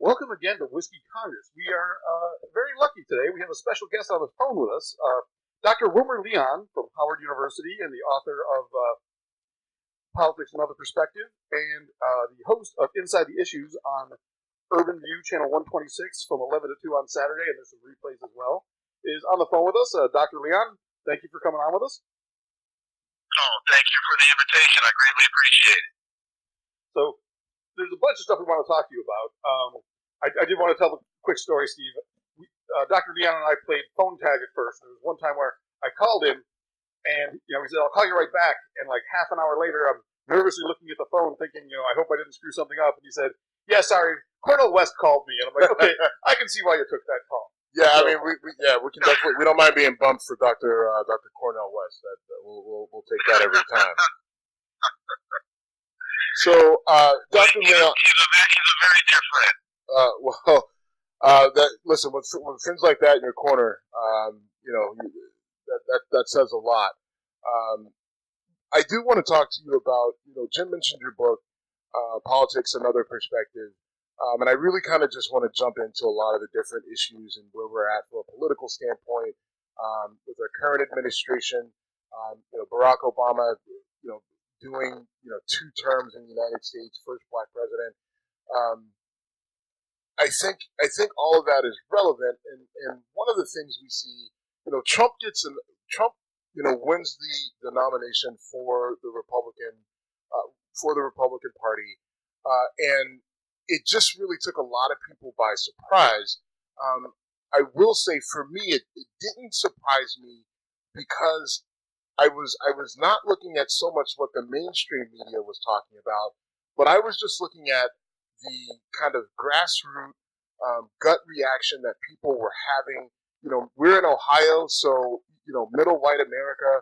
Welcome again to Whiskey Congress. We are very lucky today. We have a special guest on the phone with us, Dr. Wilmer Leon from Howard University and the author of Politics from Another Perspective and the host of Inside the Issues on Urban View, Channel 126 from 11 to 2 on Saturday, and there's some replays as well, is on the phone with us. Dr. Leon, thank you for coming on with us. Oh, thank you for the invitation. I greatly appreciate it. So, there's a bunch of stuff we want to talk to you about. I did want to tell a quick story, Steve. Dr. Leon and I played phone tag at first. There was one time where I called him, and he said, "I'll call you right back." And like half an hour later, I'm nervously looking at the phone, thinking, I hope I didn't screw something up. And he said, "Yeah, sorry, Cornel West called me." And I'm like, "Okay, I can see why you took that call." Yeah, so, I mean, we can definitely, we don't mind being bumped for Dr. Cornel West. We'll take that every time. So, Dr. Leon, he's a very dear friend. Listen, when friends like that in your corner, that says a lot. I do want to talk to you about, Jim mentioned your book, Politics, Another Perspective, and I really kind of just want to jump into a lot of the different issues and where we're at from a political standpoint with our current administration. Barack Obama, doing 2 terms in the United States, first black president. I think all of that is relevant, and one of the things we see, Trump wins the nomination for the Republican Party, and it just really took a lot of people by surprise. I will say, for me, it didn't surprise me because I was not looking at so much what the mainstream media was talking about, but I was just looking at the kind of grassroots gut reaction that people were having. We're in Ohio, so middle white America,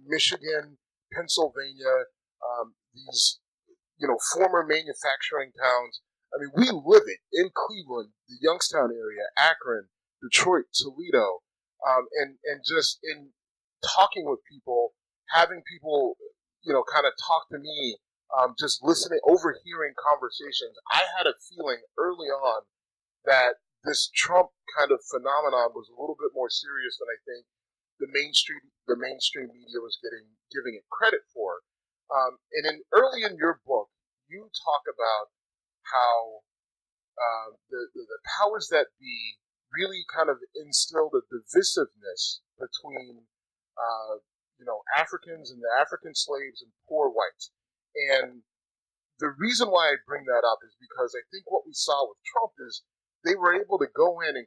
Michigan, Pennsylvania, these former manufacturing towns. I mean, we live it in Cleveland, the Youngstown area, Akron, Detroit, Toledo, and just in talking with people, having people, kind of talk to me, just listening, overhearing conversations. I had a feeling early on that this Trump kind of phenomenon was a little bit more serious than I think the mainstream media was giving it credit for. And early in your book, you talk about how the powers that be really kind of instilled a divisiveness between Africans and the African slaves and poor whites. And the reason why I bring that up is because I think what we saw with Trump is they were able to go in and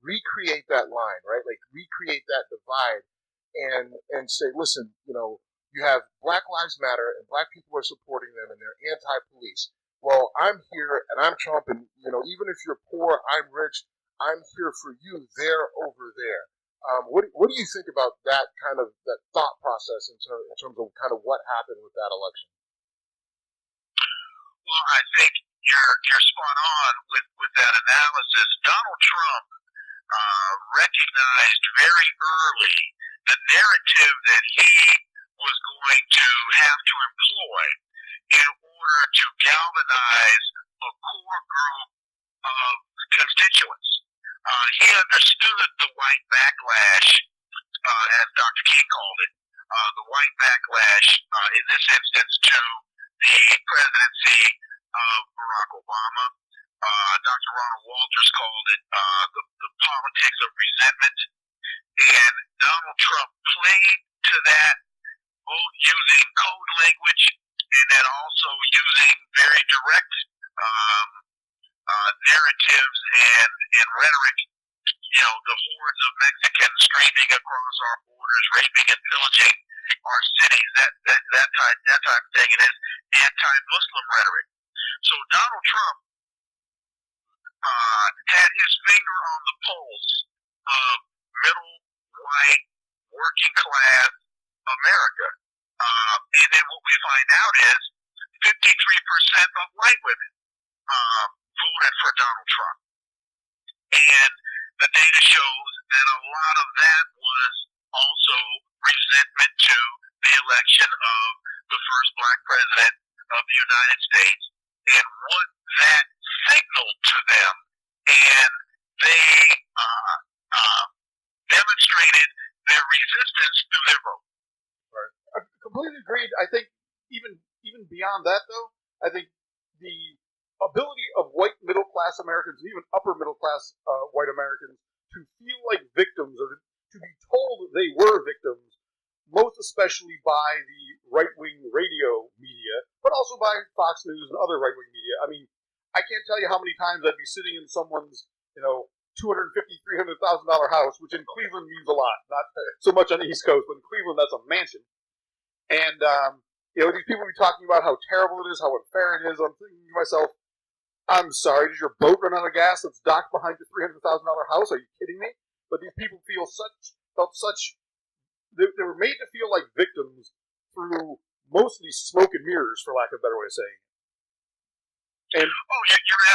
recreate that line, right? Like recreate that divide and say, listen, you have Black Lives Matter and black people are supporting them and they're anti-police. Well, I'm here and I'm Trump, and even if you're poor, I'm rich. I'm here for you. They're over there. What do you think about that kind of that thought process in terms of kind of what happened with that election? Well, I think you're spot on with that analysis. Donald Trump recognized very early the narrative that he was going to have to employ in order to galvanize a core group of constituents. He understood the white backlash, as Dr. King called it, the white backlash, in this instance, to the presidency of Barack Obama. Dr. Ronald Walters called it the politics of resentment. And Donald Trump played to that, both using code language and then also using very direct narratives and rhetoric. The hordes of Mexicans streaming across our borders, raping and pillaging our cities, that type of thing. It is anti-Muslim rhetoric. So Donald Trump had his finger on the pulse of middle white working class America. And then what we find out is 53% of white women voted for Donald Trump. And the data shows that a lot of that was also resentment to the election of the first black president of the United States. And what that signaled existence through their vote. Right. I completely agreed. I think even beyond that, though, I think the ability of white middle class Americans and even upper middle class white Americans to feel like victims or to be told they were victims, most especially by the right wing radio media, but also by Fox News and other right wing media. I mean, I can't tell you how many times I'd be sitting in someone's, $250,000, $300,000 house, which in Cleveland means a lot. Not so much on the East Coast, but in Cleveland, that's a mansion. And, these people be talking about how terrible it is, how unfair it is. I'm thinking to myself, I'm sorry, did your boat run out of gas that's docked behind your $300,000 house? Are you kidding me? But these people they were made to feel like victims through mostly smoke and mirrors, for lack of a better way of saying it. And you're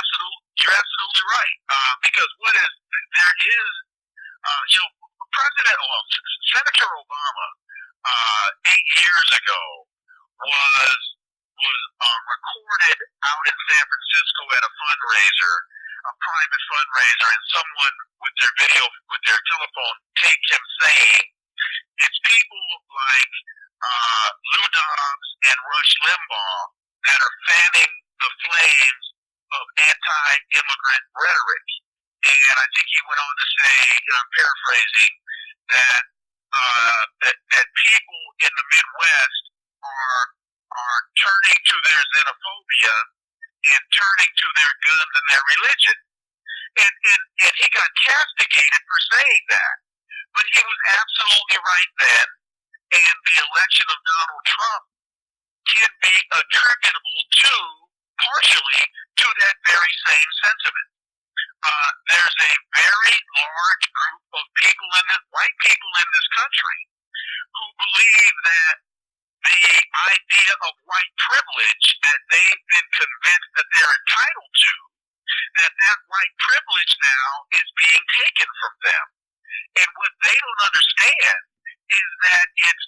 absolutely right. Because Senator Obama 8 years ago was recorded out in San Francisco at a fundraiser, a private fundraiser, and someone with their telephone taped him saying, "It's people like Lou Dobbs and Rush Limbaugh that are fanning the flames of anti-immigrant rhetoric." And I think he went on to say, and I'm paraphrasing, that people in the Midwest are turning to their xenophobia and turning to their guns and their religion. And he got castigated for saying that. But he was absolutely right then, and the election of Donald Trump can be attributable partially to that very same sentiment. There's a very large group of white people in this country who believe that the idea of white privilege that they've been convinced that they're entitled to, that white privilege now is being taken from them. And what they don't understand is that it's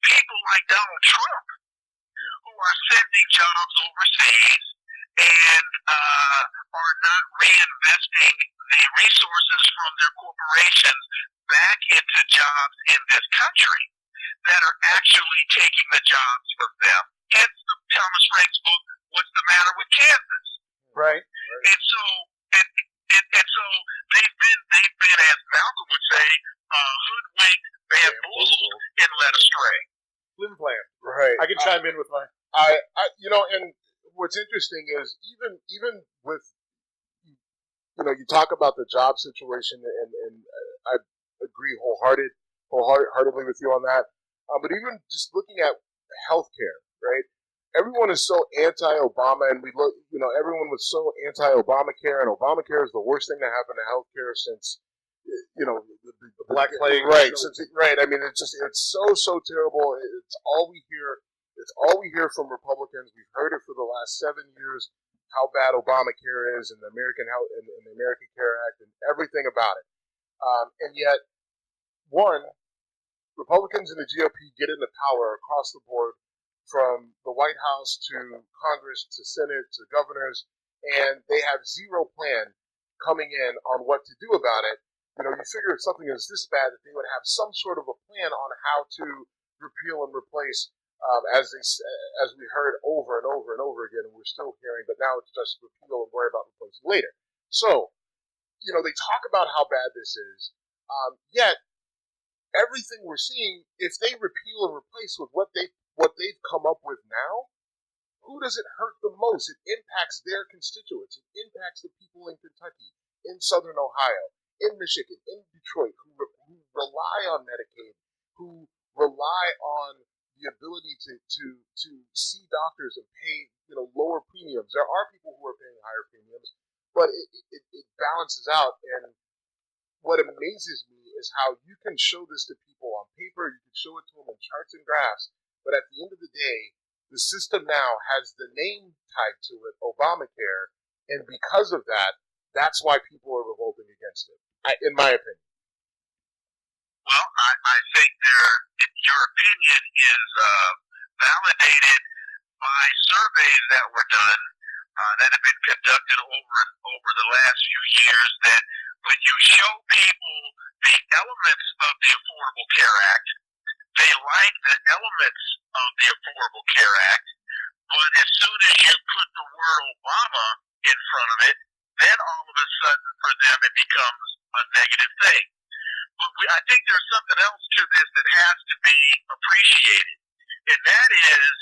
people like Donald Trump who are sending jobs overseas and are not reinvesting the resources from their corporations back into jobs in this country that are actually taking the jobs from them. Hence the Thomas Frank's book, What's the Matter with Kansas? Right. And so they've been, as Malcolm would say, hoodwinked, bamboozled, and led astray. Flim flam. Right. I can chime in with my. And what's interesting is even with, you talk about the job situation, and I agree wholeheartedly with you on that. But even just looking at healthcare, right? Everyone is so anti-Obama, and everyone was so anti-Obamacare, and Obamacare is the worst thing to happen to healthcare since, the Black Plague. Right. Right. I mean, it's so terrible. It's all we hear. It's all we hear from Republicans. We've heard it for the last 7 years, how bad Obamacare is, and the American Health and the American Care Act, and everything about it. And yet, Republicans in the GOP get into power across the board, from the White House to Congress to Senate to governors, and they have zero plan coming in on what to do about it. You figure if something is this bad that they would have some sort of a plan on how to repeal and replace, as we heard over and over and over again, and we're still hearing, but now it's just repeal and worry about replacing later. So, they talk about how bad this is, yet everything we're seeing, if they repeal and replace with what they've come up with now, who does it hurt the most? It impacts their constituents. It impacts the people in Kentucky, in Southern Ohio, in Michigan, in Detroit, who rely on Medicaid, who rely on the ability to see doctors and pay lower premiums. There are people who are paying higher premiums, but it balances out. And what amazes me is how you can show this to people on paper, you can show it to them in charts and graphs, but at the end of the day, the system now has the name tied to it, Obamacare, and because of that, that's why people are revolting against it, in my opinion. Well, I think your opinion is validated by surveys that were done that have been conducted over the last few years, that when you show people the elements of the Affordable Care Act, they like the elements of the Affordable Care Act, but as soon as you put the word Obama in front of it, then all of a sudden for them it becomes a negative thing. But I think there's something else to this that has to be appreciated, and that is,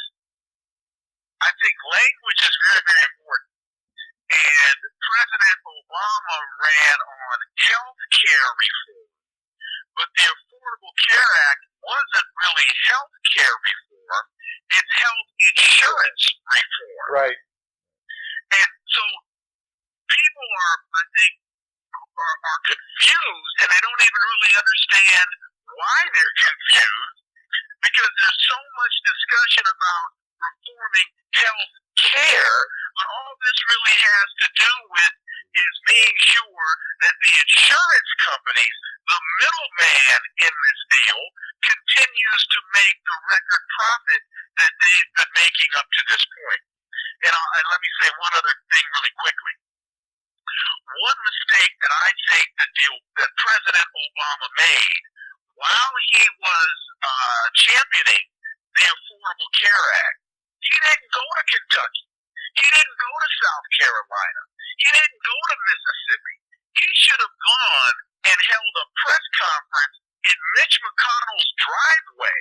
I think language is very, very important. And President Obama ran on health care reform, but the Affordable Care Act wasn't really health care reform, it's health insurance reform. Right. And so people are, I think, are confused, and they don't even really understand why they're confused, because there's so much discussion about reforming health care, but all this really has to do with is being sure that the insurance companies, the middleman in this deal, continues to make the record profit that they've been making up to this point. And let me say one other thing really quickly. One mistake that I think that President Obama made while he was championing the Affordable Care Act, he didn't go to Kentucky. He didn't go to South Carolina. He didn't go to Mississippi. He should have gone and held a press conference in Mitch McConnell's driveway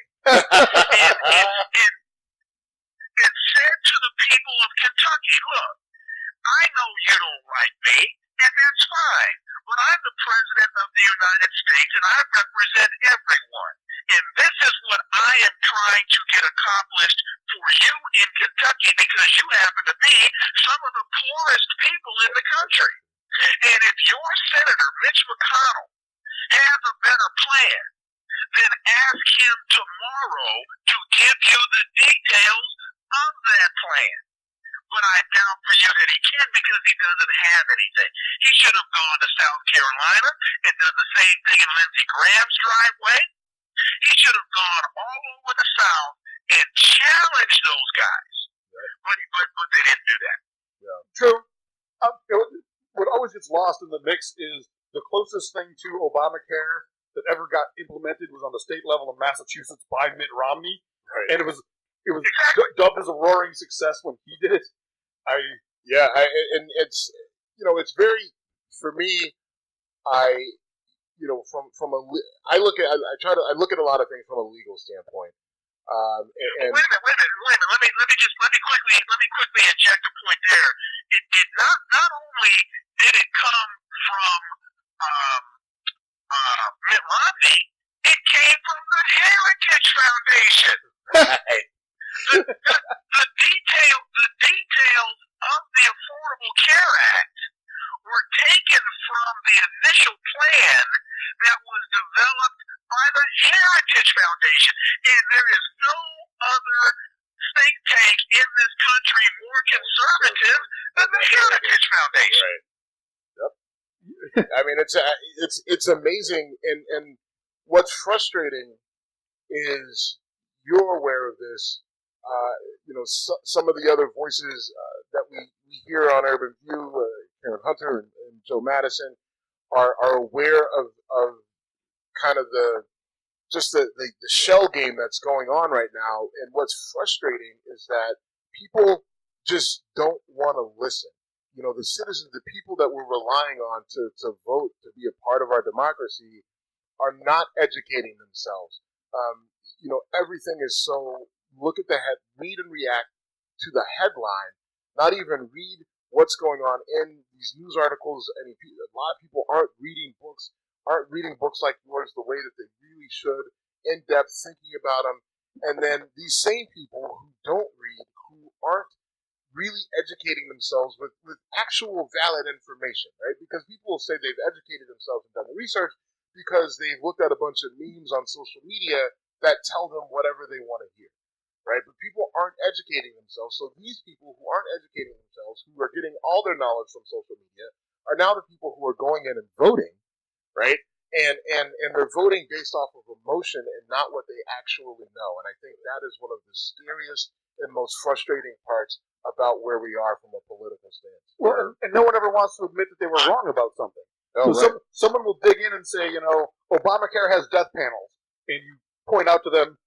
and said to the people of Kentucky, look, I know you don't like me, and that's fine, but I'm the President of the United States, and I represent everyone. And this is what I am trying to get accomplished for you in Kentucky, because you happen to be some of the poorest people in the country. And if your Senator, Mitch McConnell, has a better plan, then ask him tomorrow to give you the details of that plan. But I doubt for you that he can, because he doesn't have anything. He should have gone to South Carolina and done the same thing in Lindsey Graham's driveway. He should have gone all over the South and challenged those guys. But they didn't do that. Yeah. True. What always gets lost in the mix is the closest thing to Obamacare that ever got implemented was on the state level of Massachusetts by Mitt Romney. Right. And it was dubbed as a roaring success when he did it. And it's, it's very, for me, I look at a lot of things from a legal standpoint. Wait a minute. Let me quickly inject a point there. It did not only did it come from Mitt Romney, it came from the Heritage Foundation. The details of the Affordable Care Act were taken from the initial plan that was developed by the Heritage Foundation. And there is no other think tank in this country more conservative than the Heritage Foundation. Right. Yep. I mean, it's amazing, and what's frustrating is you're aware of this. Some of the other voices that we hear on Urban View, Karen Hunter and Joe Madison, are aware of kind of the shell game that's going on right now. And what's frustrating is that people just don't want to listen. The citizens, the people that we're relying on to vote, to be a part of our democracy, are not educating themselves. Everything is so, look at the head, read and react to the headline, not even read what's going on in these news articles. A lot of people aren't reading books like yours the way that they really should, in depth, thinking about them. And then these same people who don't read, who aren't really educating themselves with actual valid information, right? Because people will say they've educated themselves and done the research because they've looked at a bunch of memes on social media that tell them whatever they want to hear, right? But people aren't educating themselves. So these people who aren't educating themselves, who are getting all their knowledge from social media, are now the people who are going in and voting, right? And they're voting based off of emotion and not what they actually know. And I think that is one of the scariest and most frustrating parts about where we are from a political stance. Well, and no one ever wants to admit that they were wrong about something. Oh, So right. someone will dig in and say, Obamacare has death panels, and you point out to them,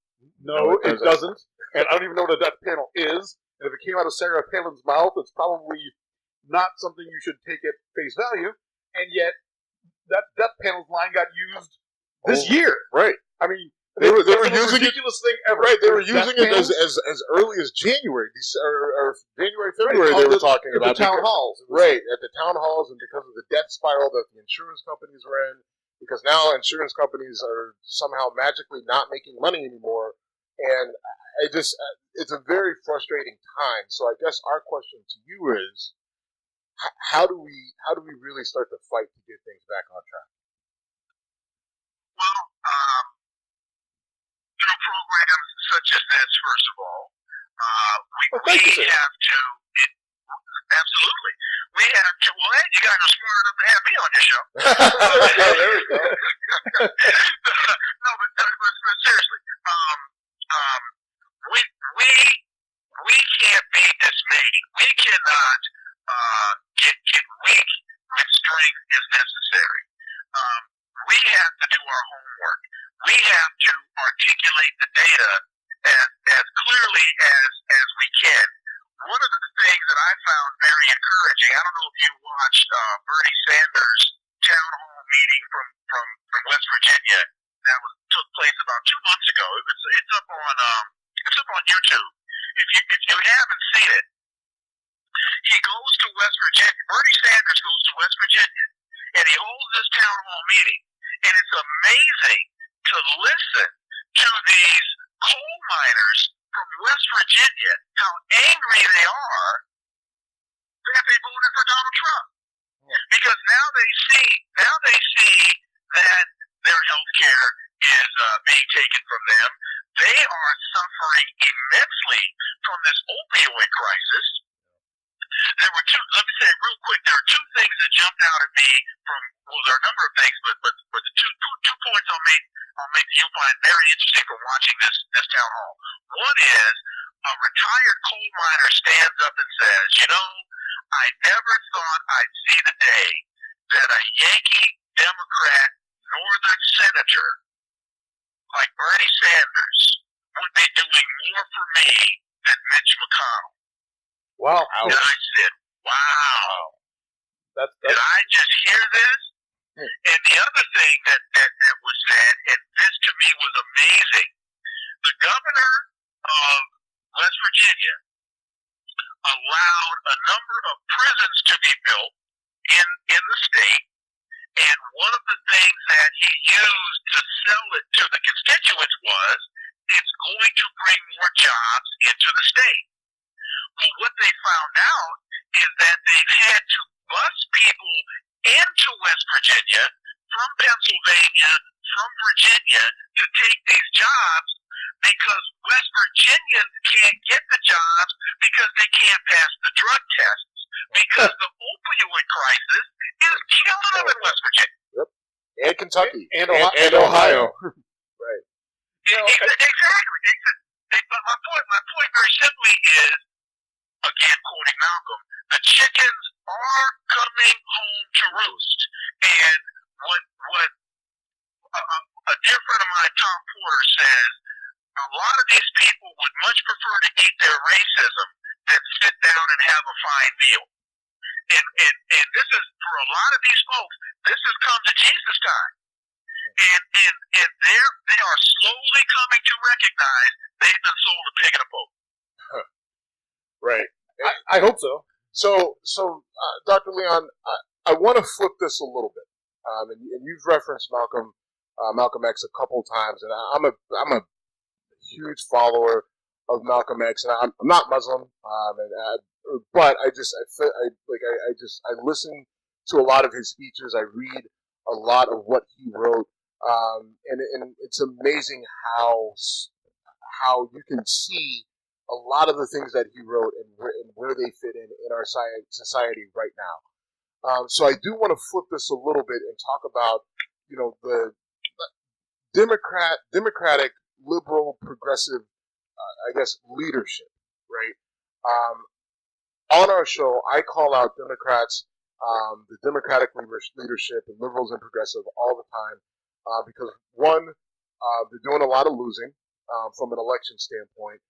no, it doesn't. And I don't even know what a death panel is. And if it came out of Sarah Palin's mouth, it's probably not something you should take at face value. And yet, that death panels line got used this year. Right. I mean, They were that's the most using ridiculous thing ever. Right, they were Death using it panels. as early as January, or January, February. They were talking about the town halls, right, at the town halls, and because of the death spiral that the insurance companies were in, because now insurance companies are somehow magically not making money anymore, and it's a very frustrating time. So I guess our question to you is, how do we really start to fight to get things back on track? Well, through programs such as this, first of all, we have to. Absolutely, we have to. Well, hey, you guys are smart enough to have me on your show. There we go. No, but seriously, we can't be dismayed. We cannot get weak when strength is necessary. We have to do our homework. We have to articulate the data as clearly as we can. One of the things that I found very encouraging, I don't know if you watched Bernie Sanders' town hall meeting from West Virginia that took place about 2 months ago. It's up on YouTube. If you haven't seen it, he goes to West Virginia. Bernie Sanders goes to West Virginia, and he holds this town hall meeting. And it's amazing to listen to these coal miners from West Virginia, how angry they are that they voted for Donald Trump. Because now they see that their health care is being taken from them. They are suffering immensely from this opioid crisis. There were two things that jumped out at me there are a number of things, but the two points I'll make you'll find very interesting from watching this town hall. One is a retired coal miner stands up and says, I never thought I'd see the day that a Yankee Democrat Northern senator like Bernie Sanders would be doing more for me than Mitch McConnell. Wow. And I said, wow. Did I just hear this? And the other thing that was said, and this to me was amazing, the governor of West Virginia allowed a number of prisons to be built in the state, and one of the things that he used to sell it to the constituents was, it's going to bring more jobs into the state. Well, what they found out is that they've had to bus people into West Virginia from Pennsylvania, from Virginia, to take these jobs because West Virginians can't get the jobs because they can't pass the drug tests because the opioid crisis is killing them in West Virginia. Yep. And Kentucky. And Ohio. Right. Exactly. But my point very simply is, again, quoting Malcolm, the chickens are coming home to roost. And what a dear friend of mine, Tom Porter, says, a lot of these people would much prefer to eat their racism than sit down and have a fine meal. And this is, for a lot of these folks, this has come to Jesus time. And they are slowly coming to recognize they've been sold a pig in a poke. Right. I hope so. So, Dr. Leon, I want to flip this a little bit. And you've referenced Malcolm X a couple times, and I'm a huge follower of Malcolm X, and I'm not Muslim, but I listen to a lot of his speeches. I read a lot of what he wrote, and it's amazing how you can see a lot of the things that he wrote and where they fit in our society right now. So I do want to flip this a little bit and talk about, the democratic, liberal, progressive, leadership, right? On our show, I call out Democrats the Democratic leadership and liberals and progressive all the time because, one, they're doing a lot of losing from an election standpoint.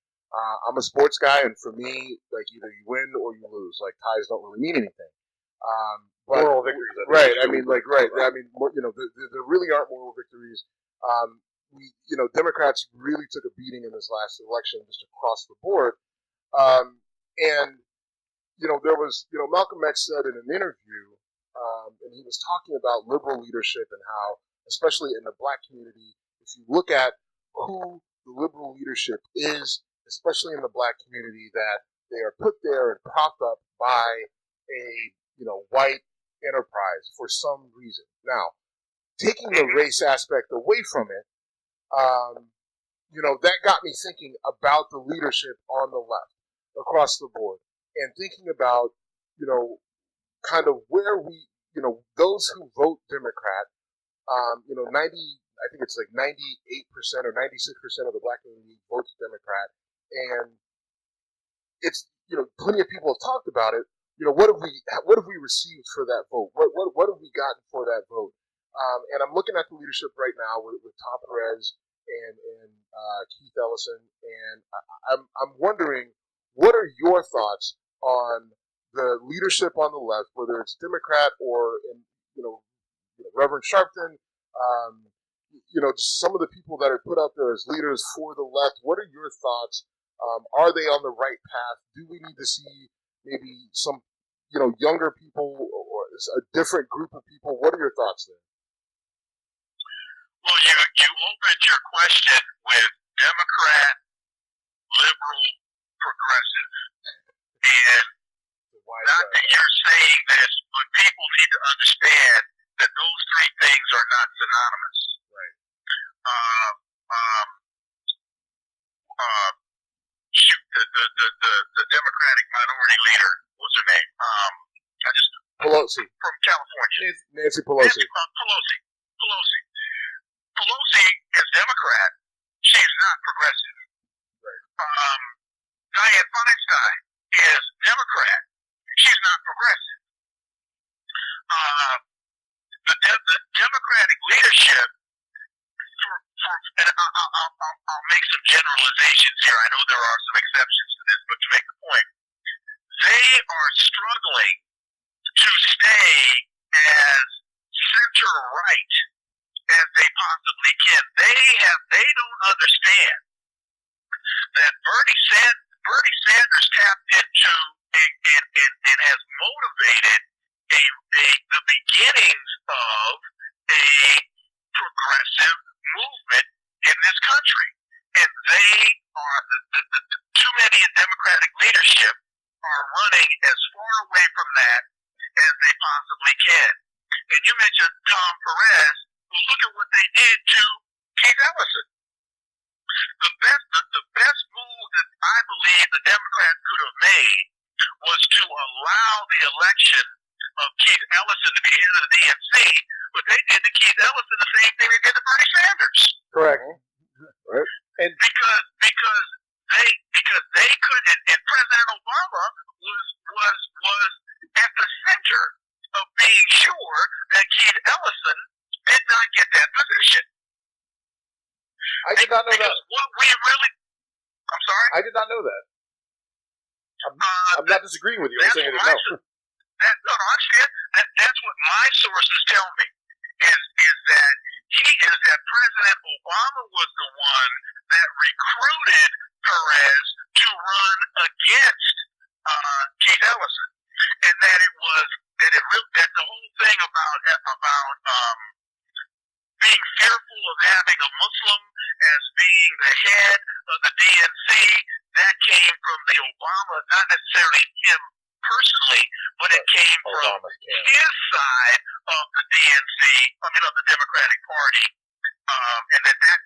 I'm a sports guy, and for me, like either you win or you lose. Like ties don't really mean anything. But, moral victories, right? I mean, like, right? I mean, there really aren't moral victories. Democrats really took a beating in this last election just across the board. And there was, Malcolm X said in an interview, and he was talking about liberal leadership and how, especially in the black community, if you look at who the liberal leadership is, especially in the black community, that they are put there and propped up by a, white enterprise for some reason. Now, taking the race aspect away from it, that got me thinking about the leadership on the left across the board and thinking about, kind of where we, those who vote Democrat, I think it's like 98% or 96% of the black community votes Democrat. And it's, plenty of people have talked about it. What have we received for that vote? What have we gotten for that vote? And I'm looking at the leadership right now with Tom Perez and Keith Ellison, and I'm wondering, what are your thoughts on the leadership on the left, whether it's Democrat or Reverend Sharpton, just some of the people that are put out there as leaders for the left? What are your thoughts? Are they on the right path? Do we need to see maybe some, younger people or a different group of people? What are your thoughts there? Well, you opened your question with Democrat, liberal, progressive. And not that you're saying this, but people need to understand that those three things are not synonymous. Right. The Democratic minority leader, what's her name? Pelosi. From California. Nancy Pelosi. Pelosi is Democrat. She's not progressive. Right. Dianne Feinstein is Democrat. She's not progressive. The Democratic leadership, and I'll make some generalizations here. I know there are some exceptions to this, but to make the point, they are struggling to stay as center right as they possibly can. They don't understand that Bernie Sanders tapped into and has motivated the beginnings of a progressive movement in this country. And they are, too many in Democratic leadership are running as far away from that as they possibly can. And you mentioned Tom Perez. Well, look at what they did to Keith Ellison. The best move that I believe the Democrats could have made was to allow the election of Keith Ellison to be head of the DNC, but they did to Keith Ellison the same thing they did to Bernie Sanders. Correct. Right. And because they could, and President Obama was at the center of being sure that Keith Ellison did not get that position. I did not know that. What we really, I'm sorry? I did not know that. I'm not disagreeing with you. I'm saying I didn't know. No, I understand. That's what my sources tell me. Is that President Obama was the one that recruited Perez to run against Keith Ellison, and that the whole thing about being fearful of having a Muslim as being the head of the DNC, that came from the Obama, not necessarily him personally, but it came from his side of the DNC, of the Democratic Party. And that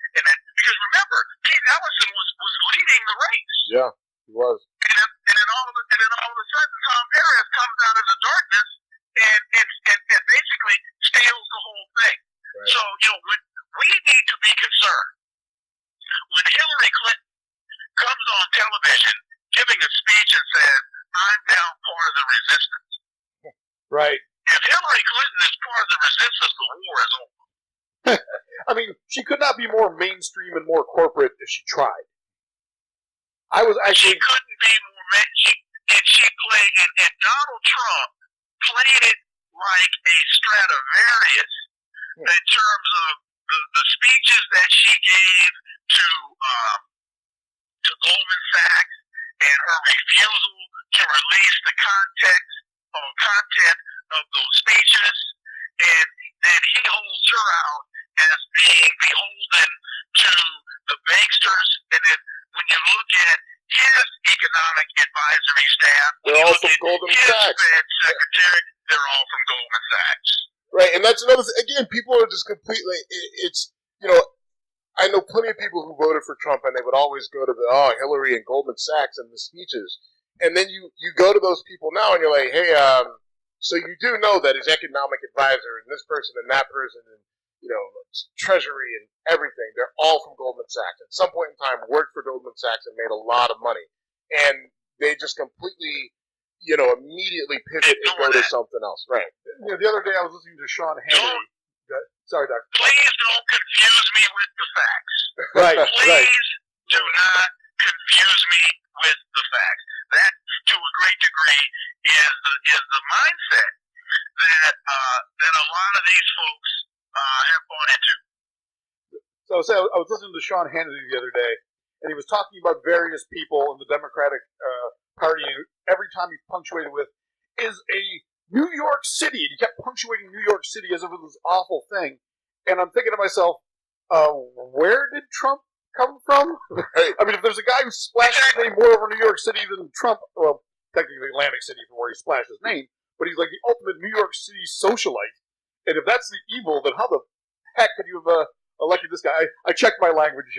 because remember, Keith Ellison was leading the race. Yeah, he was. And then all of a sudden, Tom Perez comes out of the darkness and basically steals the whole thing. Right. So we need to be concerned when Hillary Clinton comes on television giving a speech and says, "I'm now part of the resistance." Right. is part of the resistance. The war is over. I mean, she could not be more mainstream and more corporate if she tried. I was She actually. couldn't be more. She played, and Donald Trump played it like a Stradivarius in terms of the speeches that she gave to Goldman Sachs and her refusal to release the content of those speeches, and then he holds her out as being beholden to the banksters, and then when you look at his economic advisory staff, they're all from Goldman Sachs. Fed secretary, they're all from Goldman Sachs. Right, and that's another thing. Again, people are just completely. It's I know plenty of people who voted for Trump, and they would always go to the Hillary and Goldman Sachs and the speeches, and then you go to those people now, and you're like, hey, so you do know that his economic advisor and this person and that person and Treasury and everything, they're all from Goldman Sachs. At some point in time, worked for Goldman Sachs and made a lot of money, and they just completely, immediately pivot and go to something else. Right. The other day I was listening to Sean Hannity. Sorry, Doctor. Please don't confuse me with the facts. Right. Please do not confuse me with the facts. That, to a great degree, is the mindset that a lot of these folks have bought into. So I was listening to Sean Hannity the other day, and he was talking about various people in the Democratic Party, and every time he punctuated with, is a New York City, and he kept punctuating New York City as if it was this awful thing, and I'm thinking to myself, where did Trump come from? Right. I mean, if there's a guy who splashed his name more over New York City than Trump, well, technically Atlantic City from where he splashed his name, but he's like the ultimate New York City socialite, and if that's the evil, then how the heck could you have elected this guy? I checked my language.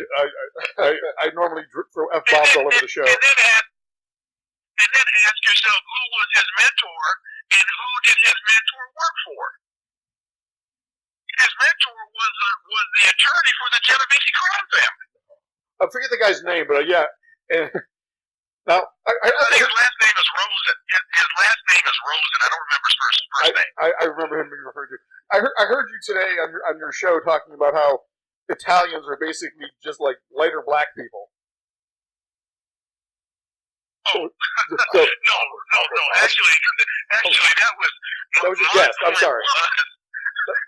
I normally throw F-bombs all over the show. And then ask yourself, who was his mentor, and who did his mentor work for? His mentor was the attorney for the Genovese crime family. I forget the guy's name, but yeah. And now, I think his last name is Rosen. His last name is Rosen. I don't remember his first name. I remember him being referred to. I heard you today on your show talking about how Italians are basically just like lighter black people. Oh, no. Actually, that was your guess. I'm sorry.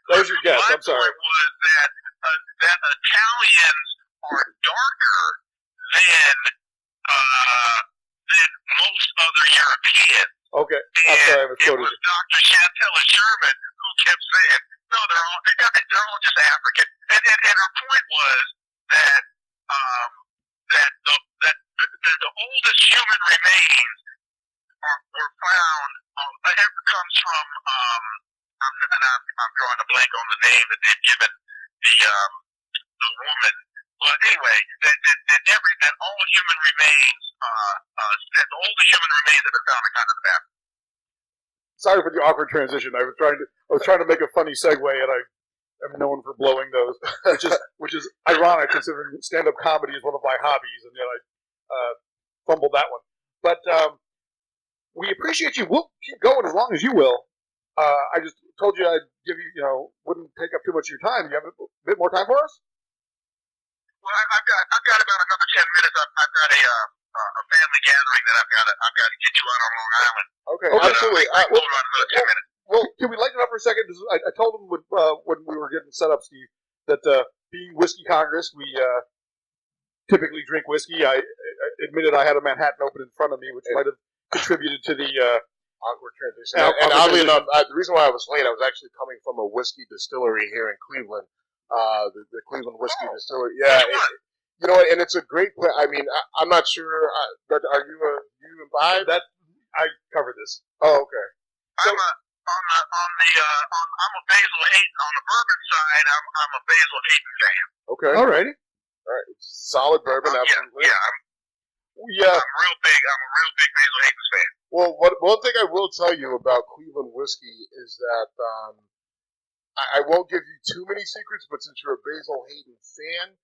That was your guess. I'm sorry. My point was that Italians are darker than most other Europeans. Okay. I'm sorry. I it was Dr. Chantella Sherman who kept saying, no, they're all just African. And her point was that the oldest human remains were found. It comes from I'm drawing a blank on the name that they've given the woman. But anyway, that all human remains, that the oldest human remains have been found in continent of Africa. Sorry for the awkward transition. I was trying to make a funny segue, and I am known for blowing those, which is ironic considering stand-up comedy is one of my hobbies, and yet I fumbled that one. But we appreciate you. We'll keep going as long as you will. I just told you I'd give you, wouldn't take up too much of your time. You have a bit more time for us? Well, I've got about another 10 minutes. I've got a family gathering that I've got to get you on Long Island. Okay, but, absolutely. Hold on another 10 minutes. Well, can we lighten up for a second? I told them when we were getting set up, Steve, that being Whiskey Congress, we typically drink whiskey. I admitted I had a Manhattan open in front of me, which might have contributed to the awkward transition. And oddly enough, the reason why I was late, I was actually coming from a whiskey distillery here in Cleveland, the Cleveland Whiskey Distillery. Yeah, and it's a great place. I mean, I'm not sure. But are you imbibed? That I covered this. Oh, okay. So, I'm a Basil Hayden on the bourbon side. I'm a Basil Hayden fan. Okay. Alrighty. All right. Solid bourbon, absolutely. I'm a real big Basil Hayden fan. Well, one thing I will tell you about Cleveland whiskey is that I won't give you too many secrets, but since you're a Basil Hayden fan,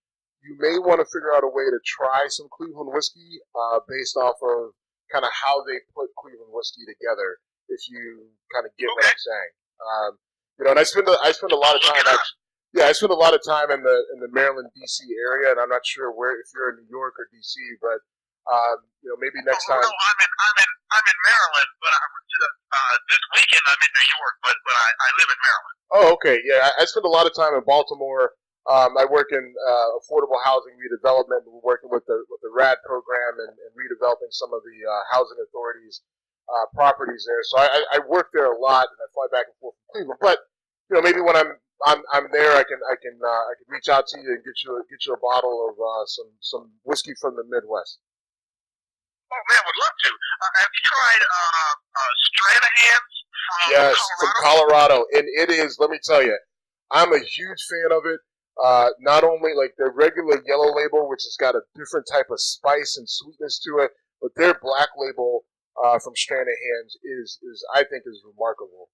you may want to figure out a way to try some Cleveland whiskey based off of kind of how they put Cleveland whiskey together, if you kind of get what I'm saying. And I spend a lot of time actually. Yeah, I spend a lot of time in the Maryland D.C. area, and I'm not sure if you're in New York or D.C., but maybe next time. No, I'm in Maryland, but this weekend I'm in New York, but I live in Maryland. Oh, okay. Yeah, I spend a lot of time in Baltimore. I work in affordable housing redevelopment. We're working with the RAD program and redeveloping some of the housing authorities' properties there. So I work there a lot, and I fly back and forth from Cleveland. But maybe when I'm there, I can reach out to you and get you a bottle of some whiskey from the Midwest. Oh man, would love to. Have you tried Stranahan's from Yes, Colorado? from Colorado, and it is. Let me tell you, I'm a huge fan of it. Not only like their regular yellow label, which has got a different type of spice and sweetness to it, but their black label from Stranahan's is I think is remarkable.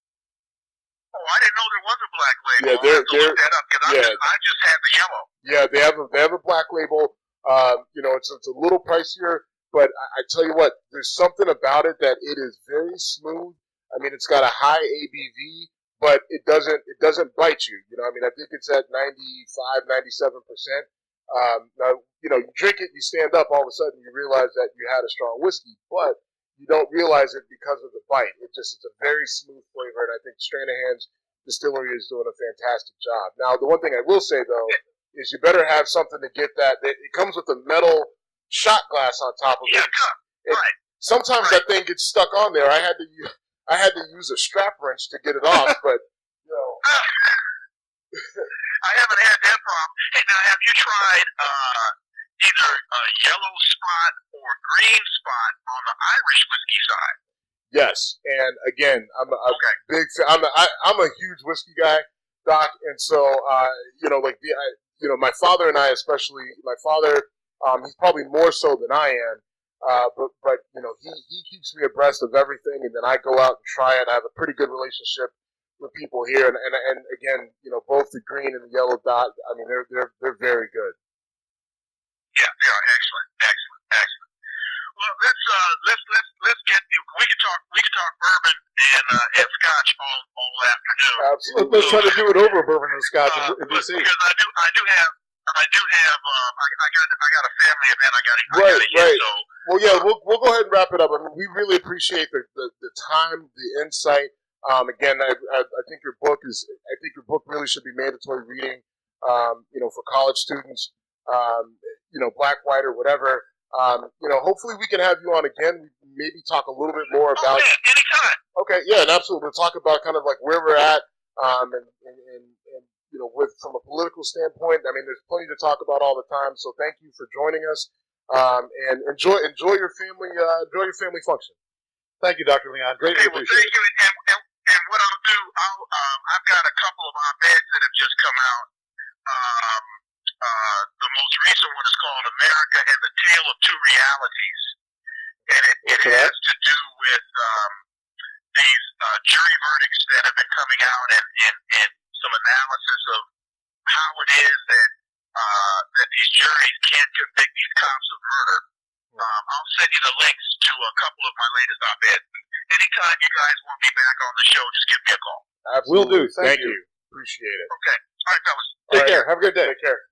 Oh, I didn't know there was a black label. Yeah, I'll have to look that up because I just had the yellow. Yeah, they have a black label. It's a little pricier, but I tell you what, there's something about it that it is very smooth. I mean, it's got a high ABV, but it doesn't bite you. I think it's at 95, 97%. Now, you drink it, you stand up, all of a sudden you realize that you had a strong whiskey, but you don't realize it because of the bite. It's a very smooth flavor, and I think Stranahan's Distillery is doing a fantastic job. Now, the one thing I will say, though, is you better have something to get that. It comes with a metal shot glass on top of it. Yeah, right. Sometimes that thing gets stuck on there. I had to use a strap wrench to get it off, but I haven't had that problem. Hey, now have you tried either a yellow spot or green spot on the Irish whiskey side? Yes, and again, I'm a big fan. I'm a huge whiskey guy, Doc, and so my father and I, especially my father, he's probably more so than I am. But he keeps me abreast of everything, and then I go out and try it. I have a pretty good relationship with people here, and again, both the green and the yellow dot. I mean, they're very good. Yeah, they are excellent. Well, let's get. We can talk bourbon and scotch all afternoon. Absolutely. Let's try to do it over bourbon and scotch in DC. Because I do have. I got a family event. I got to Right. So, well, yeah, we'll go ahead and wrap it up. I mean, we really appreciate the time, the insight. Again, I think your book really should be mandatory reading. For college students, black, white, or whatever. Hopefully we can have you on again. Maybe talk a little bit more about. Anytime. Okay, yeah, and absolutely. We'll talk about kind of like where we're at, and with from a political standpoint. I mean, there's plenty to talk about all the time. So thank you for joining us, and enjoy your family function. Thank you, Dr. Leon. Greatly appreciate it. Thank you. And what I'll do, I've got a couple of op-eds that have just come out. The most recent one is called "America and the Tale of Two Realities," and it has to do with these jury verdicts that have been coming out and some analysis of how it is that these juries can't convict these cops of murder. I'll send you the links to a couple of my latest op-eds. Anytime you guys want me back on the show, just give me a call. Absolutely. Will do. Thank you. Appreciate it. Okay. All right, fellas. Take care. Have a good day. Take care.